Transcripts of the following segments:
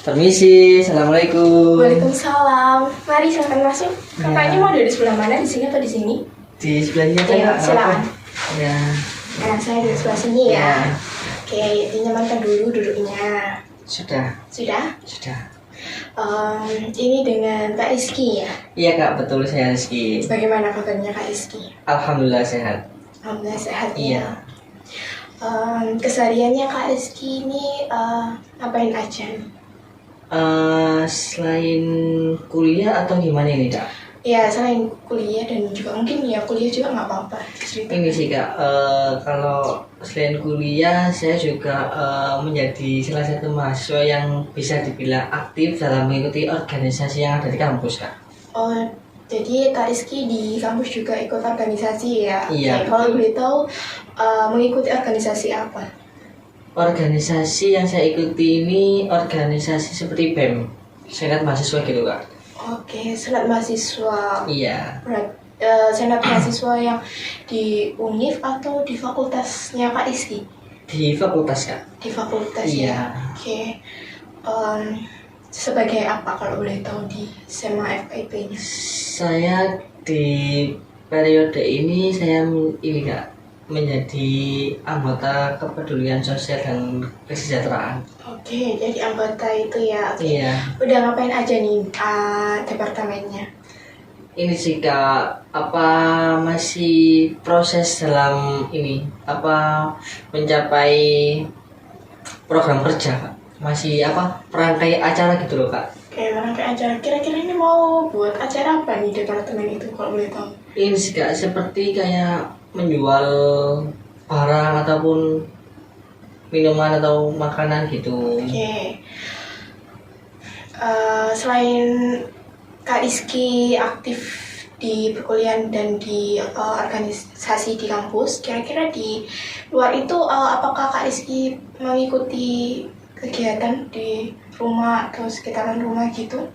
Permisi, assalamualaikum. Waalaikumsalam. Mari silakan masuk. Kakaknya mau duduk di sebelah mana? Di sini atau di sini? Di sebelahnya kan? Iya, silakan. Ya. Nah, saya duduk sebelah sini ya. Ya. Oke, dinyamankan dulu duduknya. Sudah. Sudah? Sudah. Ini dengan Kak Rizky ya? Iya Kak, betul saya Rizky. Bagaimana kabarnya Kak Rizky? Alhamdulillah sehat. Alhamdulillah sehat Iya. ya. Kesehariannya Kak Rizky ini ngapain aja? Selain kuliah atau gimana ini Kak? Ya, selain kuliah dan juga mungkin ya kuliah juga nggak apa-apa. Cerita. Ini sih Kak, kalau selain kuliah saya juga menjadi salah satu mahasiswa yang bisa dibilang aktif dalam mengikuti organisasi yang ada di kampus Kak. Oh, jadi Kak Rizky di kampus juga ikut organisasi ya? Iya. Oke, kalau boleh tahu mengikuti organisasi apa? Organisasi yang saya ikuti ini organisasi seperti BEM, Senat Mahasiswa gitu Kak. Oke, senat mahasiswa. Iya. Senat mahasiswa yang di UNIF atau di fakultasnya Kak Rizky? Di fakultas Kak. Di fakultas Iya. ya? Oke. Sebagai apa kalau boleh tahu di SMA FKIP-nya? Saya di periode ini ini Kak menjadi anggota kepedulian sosial dan kesejahteraan. Oke, jadi anggota itu ya. Oke. Iya. Udah ngapain aja nih departemennya? Ini sih Kak, masih proses dalam mencapai program kerja Kak. Masih perangkai acara gitu loh Kak. Oke, merangkai acara. Kira-kira ini mau buat acara apa nih departemen itu kalau boleh tahu? Ini sih Kak, seperti kayak menjual barang ataupun minuman atau makanan gitu. Oke. Selain Kak Rizky aktif di perkuliahan dan di organisasi di kampus, kira-kira di luar itu apakah Kak Rizky mengikuti kegiatan di rumah atau sekitaran rumah gitu?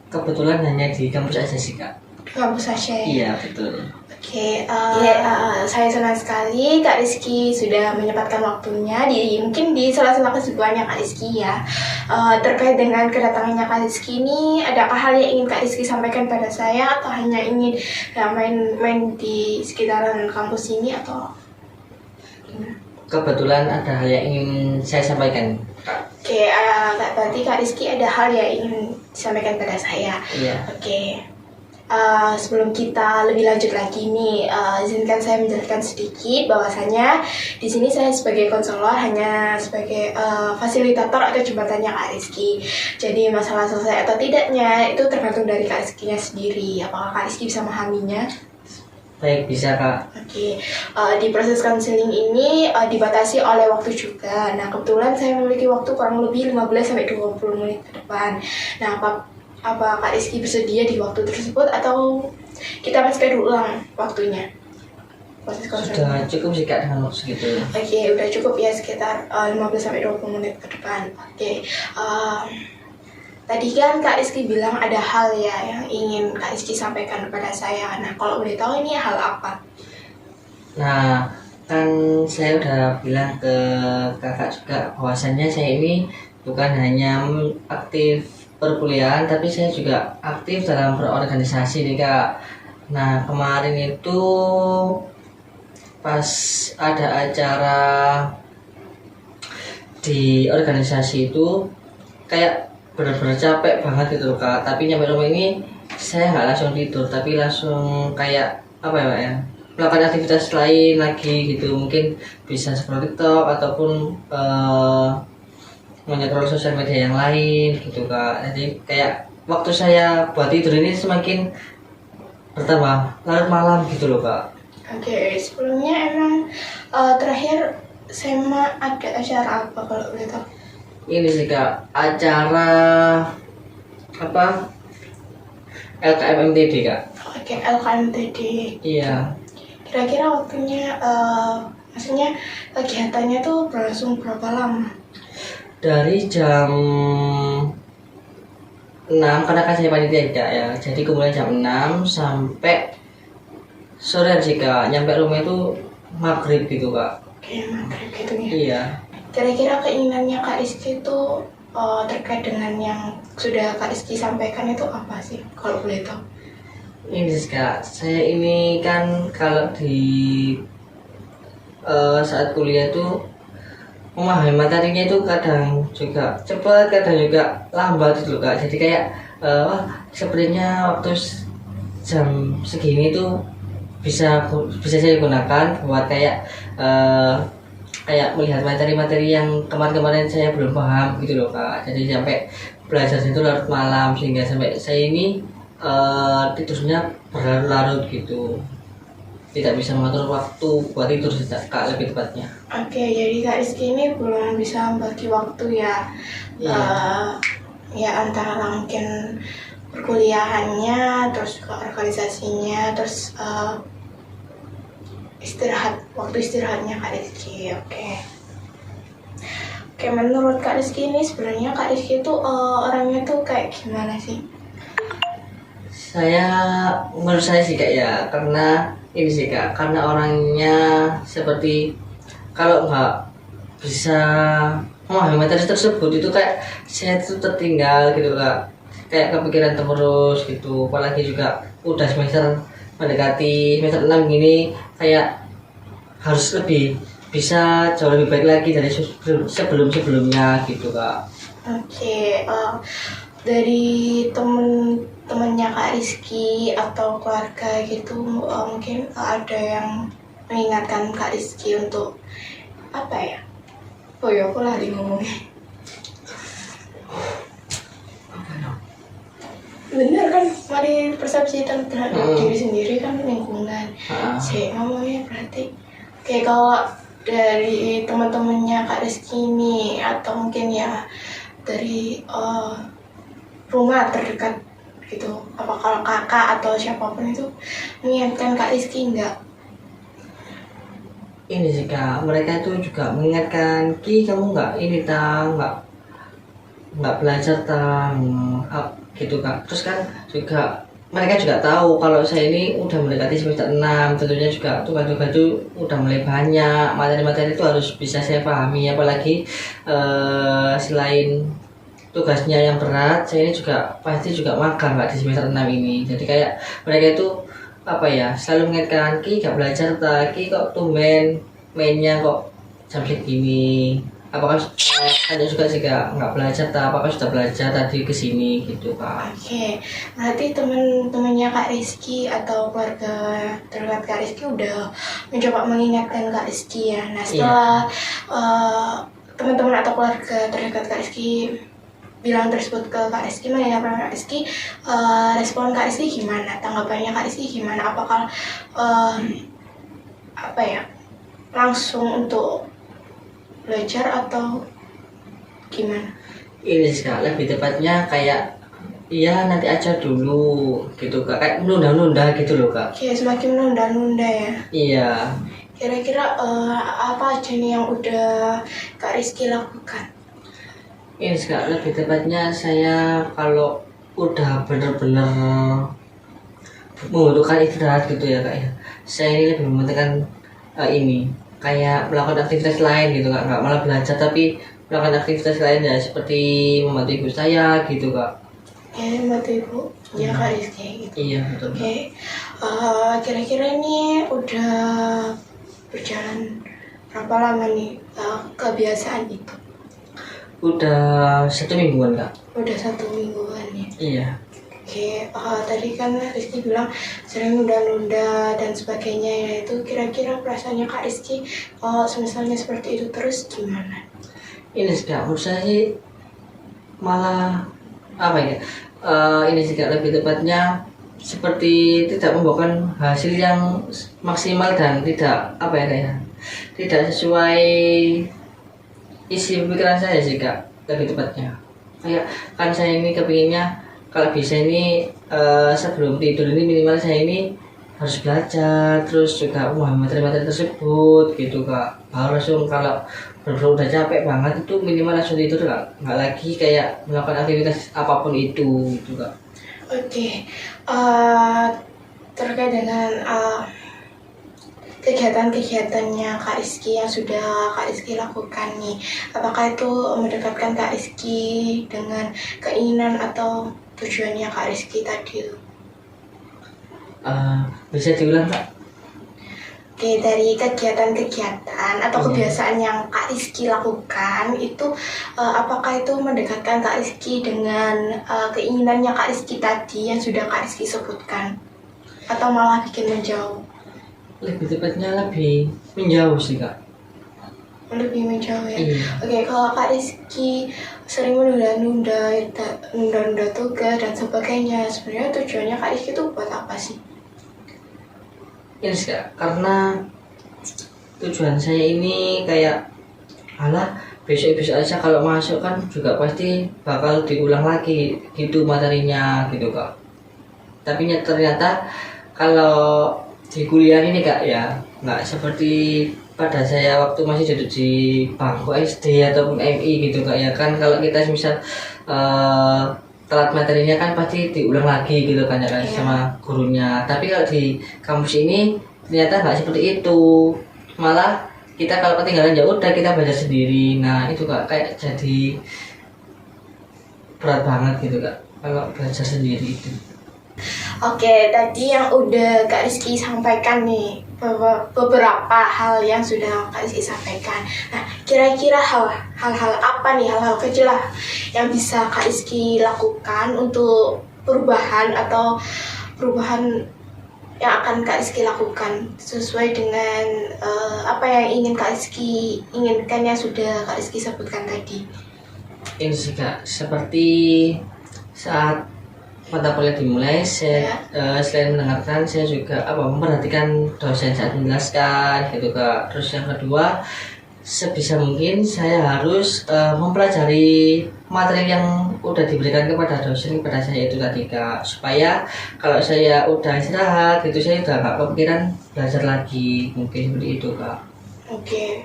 Kebetulan hanya di kampus aja sih Kak. Di kampus saja ya? Iya betul. Oke, saya senang sekali Kak Rizky sudah menyempatkan waktunya mungkin di sela-sela kesibukannya Kak Rizky ya. Terkait dengan kedatangannya Kak Rizky ini, adakah hal yang ingin Kak Rizky sampaikan pada saya atau hanya ingin main-main di sekitaran kampus ini atau gimana? Kebetulan ada hal yang ingin saya sampaikan Kak. Oke, berarti Kak Rizky ada hal yang ingin disampaikan pada saya. Iya. Oke. Sebelum kita lebih lanjut lagi nih, izinkan saya menjelaskan sedikit bahwasanya di sini saya sebagai konselor hanya sebagai fasilitator atau jembatannya Kak Rizky. Jadi masalah selesai atau tidaknya itu tergantung dari Kak Rizky-nya sendiri. Apakah Kak Rizky bisa memahaminya? Baik, bisa Kak. Oke, di proses konseling ini dibatasi oleh waktu juga. Nah, kebetulan saya memiliki waktu kurang lebih 15-20 menit ke depan. Nah, apa Kak Rizky bersedia di waktu tersebut atau kita akan schedule ulang waktunya? Proses konseling. Sudah cukup sih Kak dengan waktu segitu. Oke, udah cukup ya sekitar 15-20 menit ke depan. Oke, tadi kan Kak Rizky bilang ada hal ya yang ingin Kak Rizky sampaikan kepada saya. Nah, kalau boleh tahu ini hal apa? Nah, kan saya udah bilang ke kakak juga bahwasannya saya ini bukan hanya aktif perkuliahan, tapi saya juga aktif dalam berorganisasi nih Kak. Nah, kemarin itu pas ada acara di organisasi itu kayak benar-benar capek banget gitu loh Kak. Tapi nyampe rumah ini saya nggak langsung tidur, tapi langsung kayak melakukan aktivitas lain lagi gitu. Mungkin bisa scroll TikTok ataupun menyetrol sosial media yang lain gitu Kak. Jadi kayak waktu saya buat tidur ini semakin bertambah larut malam gitu loh Kak. Oke, sebelumnya emang terakhir SMA ada acara apa kalau boleh tahu? Ini sih Kak, acara LKMMTD Kak. Oke, LKMTD. Iya. Kira-kira waktunya, maksudnya kegiatannya tuh berlangsung berapa lama? Dari jam 6 karena kan saya panitia Kak ya. Jadi kemudian jam 6 sampai sore sih Kak. Nyampe rumah itu maghrib gitu Kak. Oke, maghrib gitu ya. Iya. Kira-kira keinginannya Kak Rizky itu terkait dengan yang sudah Kak Rizky sampaikan itu apa sih kalau boleh tahu? Ini sih Kak, saya ini kan kalau di saat kuliah itu memahami materinya itu kadang juga cepat, kadang juga lambat gitu loh Kak. Jadi kayak wah sebenarnya waktu jam segini tuh bisa bisa saya gunakan buat kayak kayak melihat materi-materi yang kemarin-kemarin saya belum paham gitu loh Kak. Jadi sampai belajar itu larut malam sehingga sampai saya ini tidurnya berlarut-larut gitu. Tidak bisa mengatur waktu buat tidur tidak Kak, lebih tepatnya. Oke, jadi Kak Rizky ini belum bisa membagi waktu ya. Iya. Ya antara mungkin perkuliahannya, terus juga organisasinya, terus waktu istirahatnya Kak Rizky. Oke, menurut Kak Rizky ini sebenarnya Kak Rizky itu orangnya tuh kayak gimana sih? Menurut saya sih Kak ya, karena ini sih Kak, karena orangnya seperti kalau nggak bisa memahami materi tersebut itu kayak saya itu tertinggal gitu Kak, kayak kepikiran terus gitu. Apalagi juga udah semester mendekati semester 6 gini, kayak harus lebih bisa jauh lebih baik lagi dari sebelum-sebelumnya gitu Kak. Oke, dari temen-temennya Kak Rizky atau keluarga gitu, mungkin ada yang mengingatkan Kak Rizky untuk apa ya? Oh ya, aku lagi ngomongnya. Bener kan, mari persepsi terhadap diri sendiri kan lingkungan. Saya ngomongnya berarti kayak kalau dari teman-temannya Kak Rizky ini atau mungkin ya dari rumah terdekat gitu, apa kalau kakak atau siapapun itu mengingatkan Kak Rizky enggak? Ini sih Kak, mereka itu juga mengingatkan, Ki kamu nggak belajar gitu Kak. Terus kan juga mereka juga tahu kalau saya ini udah mendekati semester 6, tentunya juga tugas-tugas itu udah mulai banyak, materi-materi itu harus bisa saya pahami, apalagi selain tugasnya yang berat, saya ini juga pasti juga magang Kak di semester 6 ini. Jadi kayak mereka itu apa ya, selalu mengingatkan, Ki gak belajar Ki kok tumben mainnya kok jam segini, apakah ada juga sih Kak nggak belajar apakah sudah belajar tadi kesini gitu Kak. Oke, berarti teman-temannya Kak Rizky atau keluarga terdekat Kak Rizky udah mencoba mengingatkan Kak Rizky ya. Nah setelah teman-teman atau keluarga terdekat Kak Rizky bilang tersebut ke Kak Rizky, menanyakan Kak Rizky, respon Kak Rizky gimana? Tanggapannya Kak Rizky gimana? Apakah langsung untuk belajar atau gimana? Ini sih Kak, lebih tepatnya kayak iya nanti aja dulu gitu Kak, kayak menunda-nunda gitu loh Kak. Kayak semakin menunda-nunda ya. Iya. Kira-kira apa aja nih yang udah Kak Rizky lakukan? Ini sih Kak, lebih tepatnya saya kalau udah bener-bener membutuhkan istirahat gitu ya Kak ya, saya ini lebih mementingkan ini kayak melakukan aktivitas lain gitu Kak, nggak malah belajar tapi melakukan aktivitas lain ya, seperti membantu ibu saya gitu Kak. Membantu ibu ya Kak Rizky gitu. Iya betul. Oke, kira-kira ini udah berjalan berapa lama nih kebiasaan itu? Udah 1 mingguan Kak. Udah 1 mingguan ya. Iya. Oke, tadi kan Rizky bilang sering nunda-nunda dan sebagainya ya, itu kira-kira perasaannya Kak Rizky kalau misalnya seperti itu terus gimana? Ini sih Kak, menurut saya sih malah apa ya, ini sih Kak, lebih tepatnya seperti tidak membuahkan hasil yang maksimal dan tidak apa ya Kak ya, tidak sesuai isi pemikiran saya sih Kak, lebih tepatnya kayak kan saya ini kepinginnya kalau bisa ini sebelum tidur ini minimal saya ini harus belajar, terus juga memahami materi-materi tersebut gitu Kak, baru langsung kalau udah capek banget itu minimal langsung tidur Kak, nggak lagi kayak melakukan aktivitas apapun itu gitu Kak. Oke, terkait dengan kegiatan-kegiatannya Kak Rizky yang sudah Kak Rizky lakukan nih, apakah itu mendekatkan Kak Rizky dengan keinginan atau tujuannya Kak Rizky tadi? Bisa diulang Kak? Oke, dari kegiatan-kegiatan atau kebiasaan yang Kak Rizky lakukan itu, apakah itu mendekatkan Kak Rizky dengan keinginannya Kak Rizky tadi yang sudah Kak Rizky sebutkan, atau malah bikin menjauh? Lebih tepatnya lebih menjauh sih Kak. Lebih menjauh ya. Iya. Oke, kalau Kak Rizky sering menunda-nunda tugas dan sebagainya, sebenarnya tujuannya Kak Rizky itu buat apa sih? Ini sih Kak, karena tujuan saya ini kayak alah besok-besok aja, kalau masuk kan juga pasti bakal diulang lagi gitu materinya gitu Kak. Tapi ternyata kalau di kuliah ini Kak ya nggak seperti pada saya waktu masih duduk di bangku SD ataupun MI gitu Kak ya. Kan kalau kita misal telat materinya kan pasti diulang lagi gitu kan ya kan, sama gurunya. Tapi kalau di kampus ini ternyata nggak seperti itu, malah kita kalau ketinggalan ya udah kita belajar sendiri. Nah itu Kak kayak jadi berat banget gitu Kak kalau belajar sendiri itu. Oke, tadi yang udah Kak Rizky sampaikan nih, beberapa hal yang sudah Kak Rizky sampaikan. Nah, kira-kira hal-hal apa nih, hal-hal kecil lah yang bisa Kak Rizky lakukan untuk perubahan yang akan Kak Rizky lakukan sesuai dengan apa yang ingin Kak Rizky inginkan yang sudah Kak Rizky sebutkan tadi. Ini sih Kak, seperti saat mata kuliah dimulai, saya selain mendengarkan, saya juga memperhatikan dosen saat menjelaskan gitu Kak. Terus yang kedua, sebisa mungkin saya harus mempelajari materi yang udah diberikan kepada dosen kepada saya itu tadi Kak, supaya kalau saya udah istirahat gitu saya udah gak kepikiran belajar lagi, mungkin seperti itu Kak. Oke,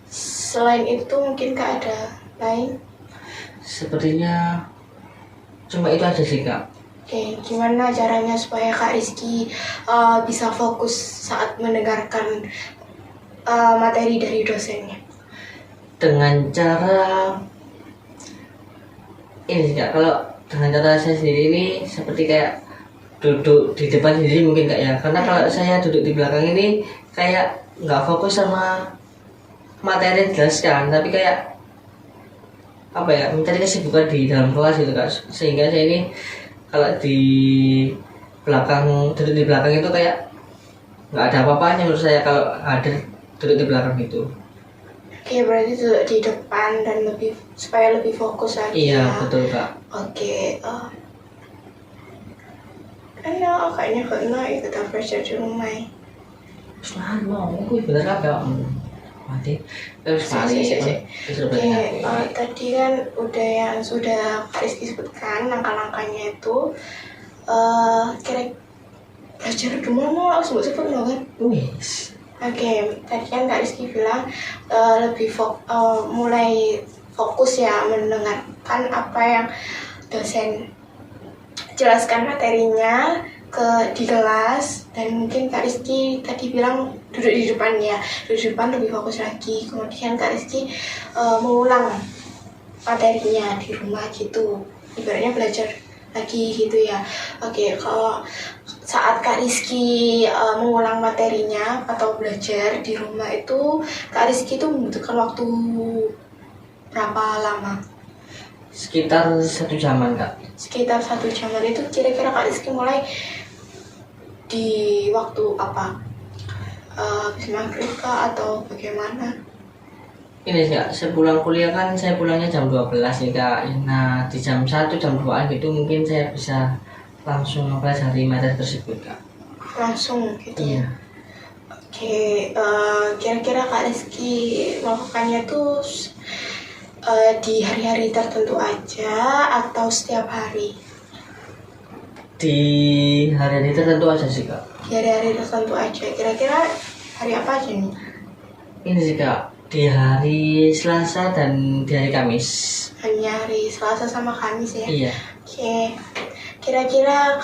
selain itu mungkin Kak ada lain? Sepertinya cuma itu aja sih Kak. Oke, gimana caranya supaya Kak Rizky bisa fokus saat mendengarkan materi dari dosennya? Dengan cara ini Kak, kalau dengan cara saya sendiri ini seperti kayak duduk di depan sendiri mungkin Kak ya, karena kalau saya duduk di belakang ini kayak nggak fokus sama materi yang dijelaskan, tapi kayak mencari kesibukan di dalam kelas gitu Kak, sehingga saya ini kalau di belakang, duduk di belakang itu kayak nggak ada apa-apanya menurut saya kalau ada duduk di belakang itu. Oke, berarti duduk di depan dan supaya lebih fokus lagi. Iya, ya. betul Kak. Oke, kayaknya kena ikut belajar di rumah. Selalu mau, aku bener apa? Mati. Terus Oke, tadi kan udah yang sudah Kak Rizky sebutkan langkah-langkahnya itu. Kira belajar gimana? Langsung sebut dong kan? Wis. Oke, tadi kan Kak Rizky bilang lebih mulai fokus ya mendengarkan apa yang dosen jelaskan materinya di kelas, dan mungkin Kak Rizky tadi bilang duduk di depan lebih fokus lagi. Kemudian Kak Rizky mengulang materinya di rumah gitu, ibaratnya belajar lagi gitu ya. Oke, kalau saat Kak Rizky mengulang materinya atau belajar di rumah itu, Kak Rizky itu membutuhkan waktu berapa lama? Sekitar 1 jaman Kak. Sekitar 1 jaman itu kira-kira Kak Rizky mulai di waktu apa? Habis maghrib kah atau bagaimana? Ini Kak, sepulang kuliah kan saya pulangnya jam 12 nih Kak. Nah di jam 1, jam 2 gitu mungkin saya bisa langsung mempelajari materi tersebut Kak. Langsung gitu? Iya. Oke, kira-kira Kak Rizky melakukannya tuh di hari-hari tertentu aja atau setiap hari? Di hari-hari tertentu aja sih Kak. Di hari-hari tertentu aja, kira-kira hari apa aja nih? Ini sih Kak, di hari Selasa dan di hari Kamis. Hanya hari Selasa sama Kamis ya. Iya. Oke. Kira-kira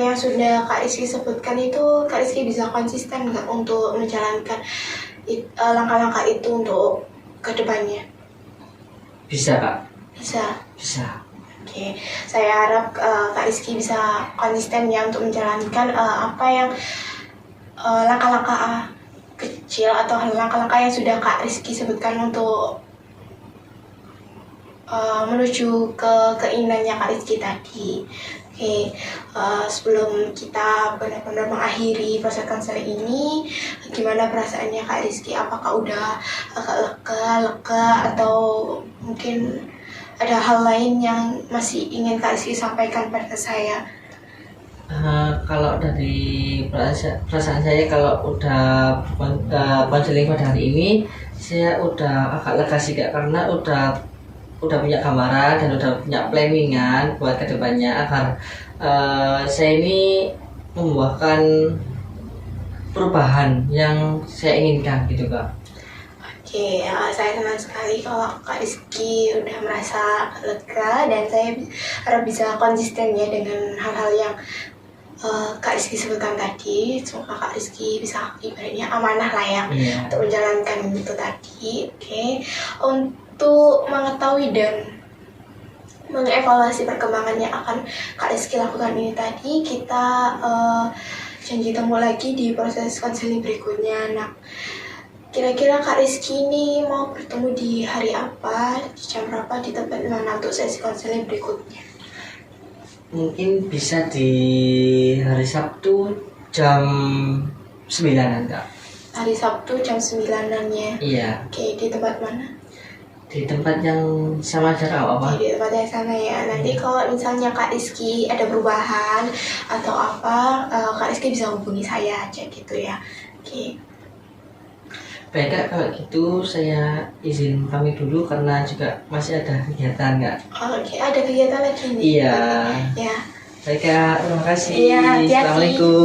yang sudah Kak Rizky sebutkan itu Kak Rizky bisa konsisten nggak untuk menjalankan langkah-langkah itu untuk kedepannya? Bisa Kak. Bisa. Oke, saya harap Kak Rizky bisa konsisten ya untuk menjalankan apa yang langkah-langkah kecil atau langkah-langkah yang sudah Kak Rizky sebutkan untuk menuju ke keinginannya Kak Rizky tadi. Oke, sebelum kita benar-benar mengakhiri proses konseling ini, gimana perasaannya Kak Rizky? Apakah udah agak lega atau mungkin ada hal lain yang masih ingin Kak Rizky sampaikan pada saya? Kalau dari perasaan saya, kalau udah konseling pada hari ini, saya udah agak lega sih Kak, karena udah punya gambaran dan udah punya planningan buat kedepannya agar saya ini membuahkan perubahan yang saya inginkan gitu Kak. Oke, saya senang sekali kalau Kak Rizky udah merasa lega dan saya harap bisa konsisten ya dengan hal-hal yang Kak Rizky sebutkan tadi. Semoga Kak Rizky bisa ibaratnya amanah lah ya untuk menjalankan itu tadi. Oke, untuk mengetahui dan mengevaluasi perkembangan yang akan Kak Rizky lakukan ini tadi, kita janji temu lagi di proses konseling berikutnya. Nah, kira-kira Kak Rizky ini mau bertemu di hari apa, di jam berapa, di tempat mana untuk sesi konseling berikutnya? Mungkin bisa di hari Sabtu jam 9-an Kak. Hari Sabtu jam 9-an ya? Iya. Oke, di tempat mana? Di tempat yang sama aja Kak, apa? Di tempat yang sana ya. Nanti kalau misalnya Kak Rizky ada perubahan atau apa, Kak Rizky bisa hubungi saya aja gitu ya. Oke. Baik Kak, kalau gitu saya izin pamit dulu karena juga masih ada kegiatan Kak. Oke, ada kegiatan lagi nih? Iya. Ya. Baik Kak, terima kasih. Iya, hati-hati. Assalamualaikum.